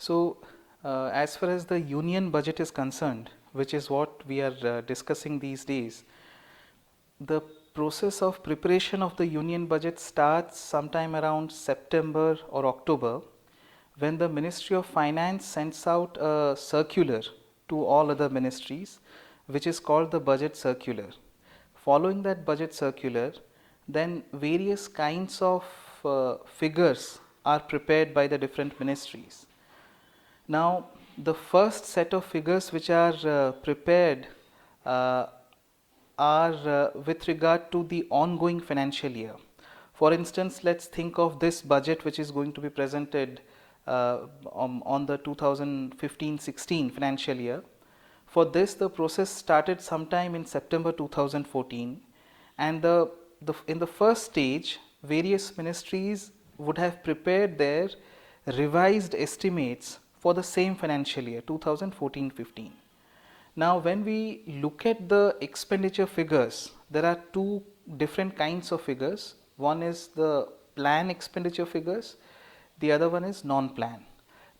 So, as far as the union budget is concerned, which is what we are discussing these days, the process of preparation of the union budget starts sometime around September or October, when the Ministry of Finance sends out a circular to all other ministries, which is called the budget circular. Following that budget circular, then various kinds of figures are prepared by the different ministries. Now, the first set of figures which are prepared uh, are with regard to the ongoing financial year. For instance, let's think of this budget which is going to be presented on the 2015-16 financial year. For this, the process started sometime in September 2014, and in the first stage, various ministries would have prepared their revised estimates for the same financial year 2014-15. Now, when we look at the expenditure figures, there are two different kinds of figures. One is the plan expenditure figures, the other one is non-plan.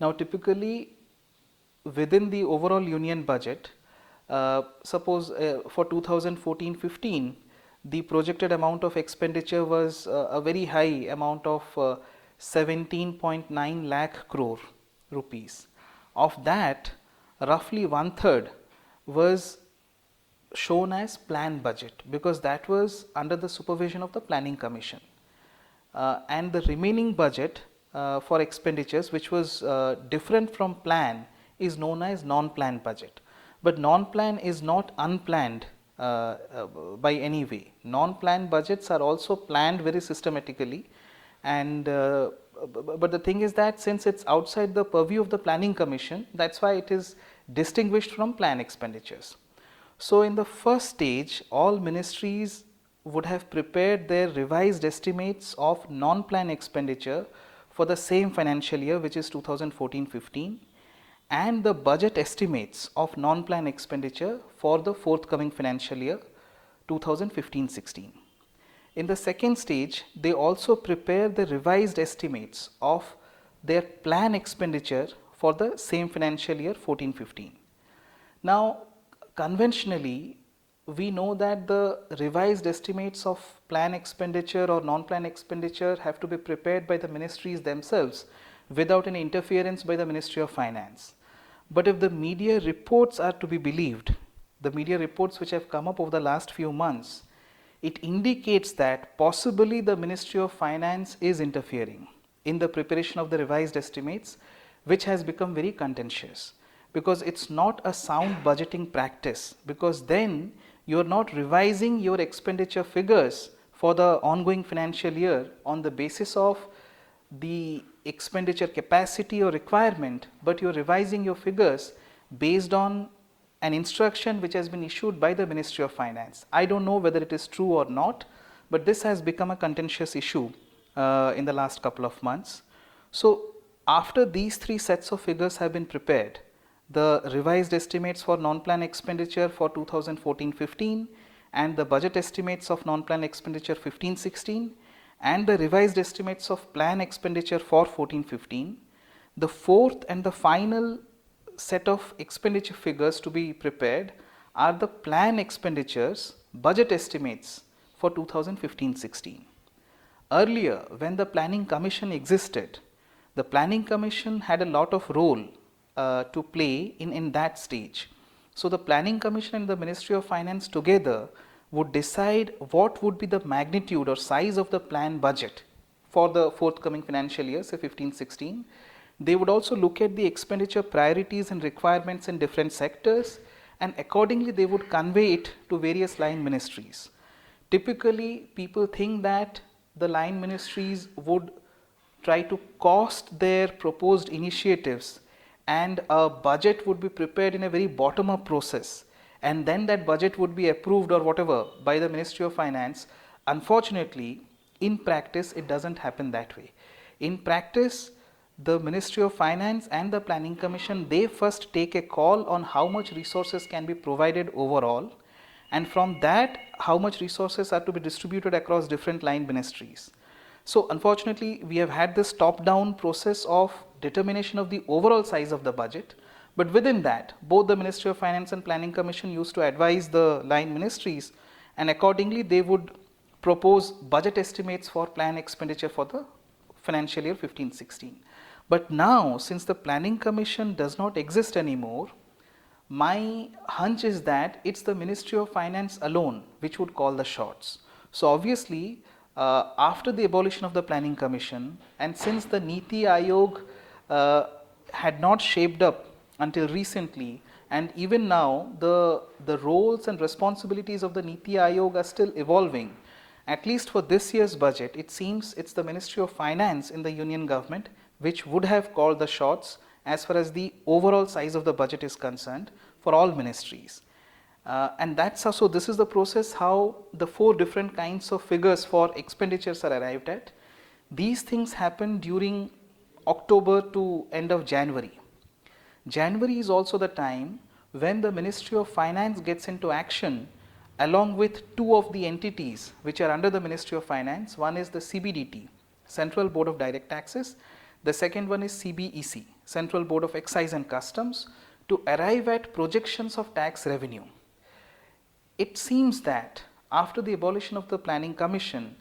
Now, typically within the overall union budget, suppose for 2014-15, the projected amount of expenditure was a very high amount of 17.9 lakh crore rupees. Of that, roughly one third was shown as planned budget, because that was under the supervision of the planning commission, and the remaining budget for expenditures, which was different from plan, is known as non-planned budget. But non-plan is not unplanned by any way. Non-planned budgets are also planned very systematically, and but the thing is that since it's outside the purview of the planning commission, that's why it is distinguished from plan expenditures. So, in the first stage, all ministries would have prepared their revised estimates of non-plan expenditure for the same financial year, which is 2014-15, and the budget estimates of non-plan expenditure for the forthcoming financial year 2015-16. In the second stage, they also prepare the revised estimates of their plan expenditure for the same financial year 14-15. Now, conventionally, we know that the revised estimates of plan expenditure or non-plan expenditure have to be prepared by the ministries themselves without any interference by the Ministry of Finance. But if the media reports are to be believed, the media reports which have come up over the last few months, it indicates that possibly the Ministry of Finance is interfering in the preparation of the revised estimates, which has become very contentious, because it's not a sound budgeting practice, because then you're not revising your expenditure figures for the ongoing financial year on the basis of the expenditure capacity or requirement, but you're revising your figures based on an instruction which has been issued by the Ministry of Finance. I don't know whether it is true or not, but this has become a contentious issue in the last couple of months. So, after these three sets of figures have been prepared, the revised estimates for non-plan expenditure for 2014-15 and the budget estimates of non-plan expenditure 15-16 and the revised estimates of plan expenditure for 14-15, the fourth and the final set of expenditure figures to be prepared are the plan expenditures budget estimates for 2015-16. Earlier, when the planning commission existed, the planning commission had a lot of role to play in that stage. So, the planning commission and the Ministry of Finance together would decide what would be the magnitude or size of the planned budget for the forthcoming financial year, say 15-16. They would also look at the expenditure priorities and requirements in different sectors, and accordingly they would convey it to various line ministries. Typically, people think that the line ministries would try to cost their proposed initiatives, and a budget would be prepared in a very bottom-up process, and then that budget would be approved or whatever by the Ministry of Finance. Unfortunately, in practice, it doesn't happen that way. In practice, the Ministry of Finance and the Planning Commission, they first take a call on how much resources can be provided overall, and from that how much resources are to be distributed across different line ministries. So unfortunately, we have had this top down process of determination of the overall size of the budget, but within that, both the Ministry of Finance and Planning Commission used to advise the line ministries, and accordingly they would propose budget estimates for plan expenditure for the financial year 15-16. But now, since the Planning Commission does not exist anymore, my hunch is that it's the Ministry of Finance alone which would call the shots. So obviously, after the abolition of the Planning Commission, and since the Niti Aayog had not shaped up until recently, and even now the roles and responsibilities of the Niti Aayog are still evolving, at least for this year's budget, it seems it's the Ministry of Finance in the Union government which would have called the shots as far as the overall size of the budget is concerned for all ministries. And that's how, so this is the process how the 4 different kinds of figures for expenditures are arrived at. These things happen during October to end of January. January is also the time when the Ministry of Finance gets into action along with 2 of the entities which are under the Ministry of Finance. One is the CBDT, Central Board of Direct Taxes. The second one is CBEC, Central Board of Excise and Customs, to arrive at projections of tax revenue. It seems that after the abolition of the Planning Commission,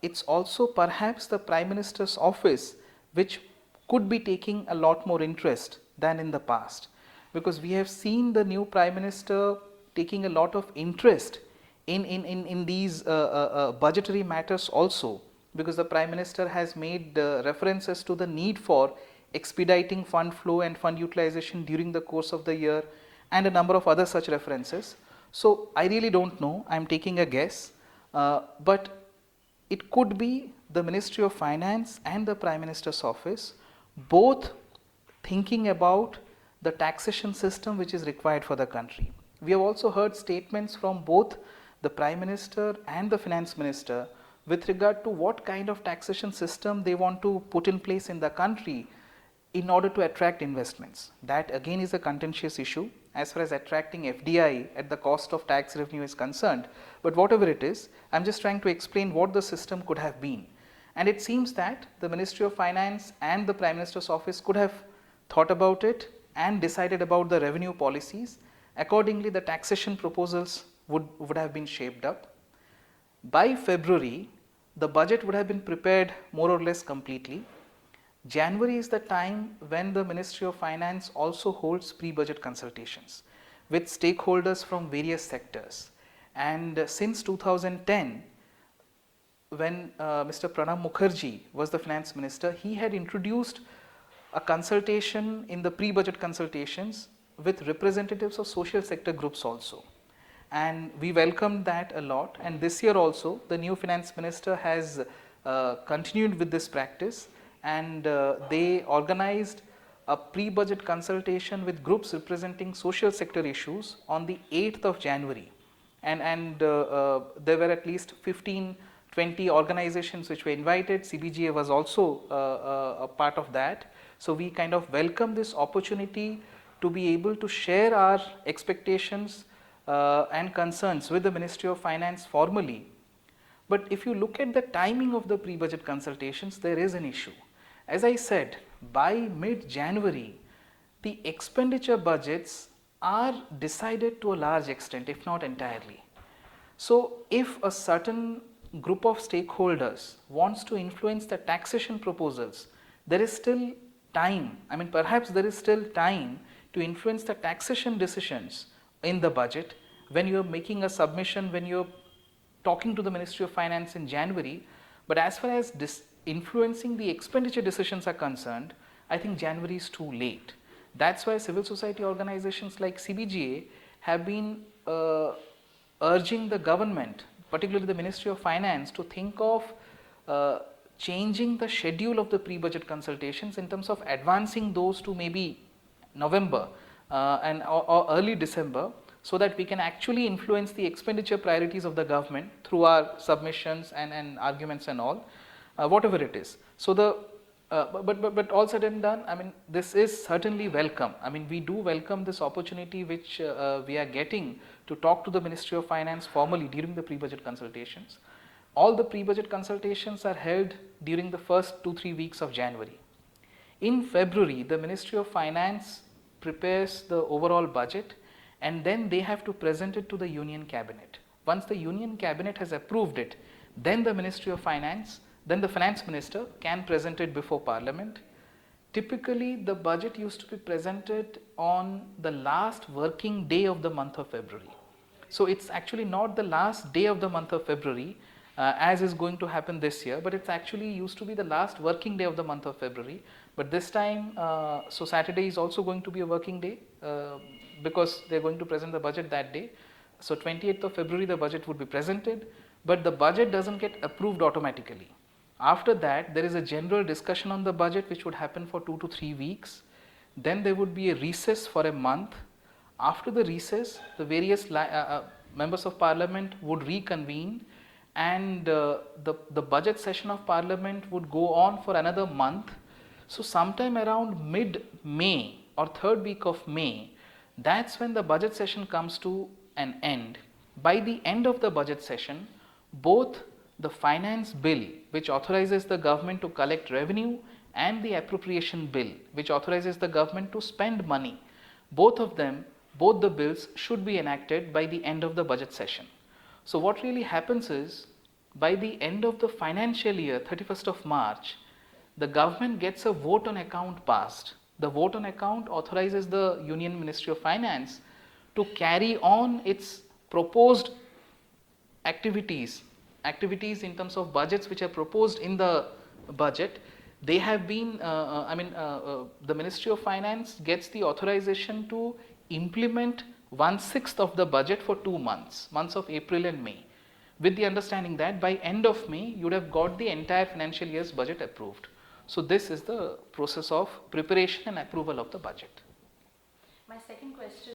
it's also perhaps the Prime Minister's office which could be taking a lot more interest than in the past, because we have seen the new Prime Minister taking a lot of interest in these budgetary matters also, because the Prime Minister has made references to the need for expediting fund flow and fund utilization during the course of the year, and a number of other such references. So I really don't know, I am taking a guess, but it could be the Ministry of Finance and the Prime Minister's office both thinking about the taxation system which is required for the country. We have also heard statements from both the Prime Minister and the Finance Minister with regard to what kind of taxation system they want to put in place in the country in order to attract investments. That again is a contentious issue as far as attracting FDI at the cost of tax revenue is concerned. But whatever it is, I am just trying to explain what the system could have been. And it seems that the Ministry of Finance and the Prime Minister's office could have thought about it and decided about the revenue policies. Accordingly, the taxation proposals would have been shaped up. By February, the budget would have been prepared more or less completely. January is the time when the Ministry of Finance also holds pre-budget consultations with stakeholders from various sectors. And since 2010, when Mr. Pranab Mukherjee was the Finance Minister, he had introduced a consultation in the pre-budget consultations with representatives of social sector groups also. And we welcomed that a lot, and this year also the new Finance Minister has continued with this practice, and they organized a pre-budget consultation with groups representing social sector issues on the 8th of January. And there were at least 15-20 organizations which were invited. CBGA was also a part of that. So we kind of welcome this opportunity to be able to share our expectations and concerns with the Ministry of Finance formally. But if you look at the timing of the pre-budget consultations, there is an issue. As I said, by mid-January, the expenditure budgets are decided to a large extent, if not entirely. So if a certain group of stakeholders wants to influence the taxation proposals, there is still time, I mean perhaps there is still time to influence the taxation decisions in the budget when you are making a submission, when you are talking to the Ministry of Finance in January. But as far as influencing the expenditure decisions are concerned, I think January is too late. That's why civil society organizations like CBGA have been urging the government, particularly the Ministry of Finance, to think of changing the schedule of the pre-budget consultations in terms of advancing those to maybe November or early December, so that we can actually influence the expenditure priorities of the government through our submissions and arguments and all, whatever it is. So but all said and done, I mean, this is certainly welcome. I mean, we do welcome this opportunity which we are getting to talk to the Ministry of Finance formally during the pre-budget consultations. All the pre-budget consultations are held during the first 2-3 weeks of January. In February, the Ministry of Finance prepares the overall budget and then they have to present it to the Union Cabinet. Once the Union Cabinet has approved it, then the Ministry of Finance, then the Finance Minister can present it before Parliament. Typically, the budget used to be presented on the last working day of the month of February. So it's actually not the last day of the month of February, as is going to happen this year, but it's actually used to be the last working day of the month of February. But this time, so Saturday is also going to be a working day because they're going to present the budget that day. So 28th of February, the budget would be presented, but the budget doesn't get approved automatically. After that, there is a general discussion on the budget which would happen for 2 to 3 weeks. Then there would be a recess for a month. After the recess, the various members of Parliament would reconvene and the budget session of Parliament would go on for another month. So sometime around mid-May or third week of May, that's when the budget session comes to an end. By the end of the budget session, both the finance bill, which authorizes the government to collect revenue, and the appropriation bill, which authorizes the government to spend money, both the bills should be enacted by the end of the budget session. So what really happens is, by the end of the financial year, 31st of March, the government gets a vote on account passed. The vote on account authorizes the Union Ministry of Finance to carry on its proposed activities in terms of budgets which are proposed in the budget. They have been, the Ministry of Finance gets the authorization to implement 1/6 of the budget for 2 months, months of April and May, with the understanding that by end of May, you would have got the entire financial year's budget approved. So this is the process of preparation and approval of the budget. My second question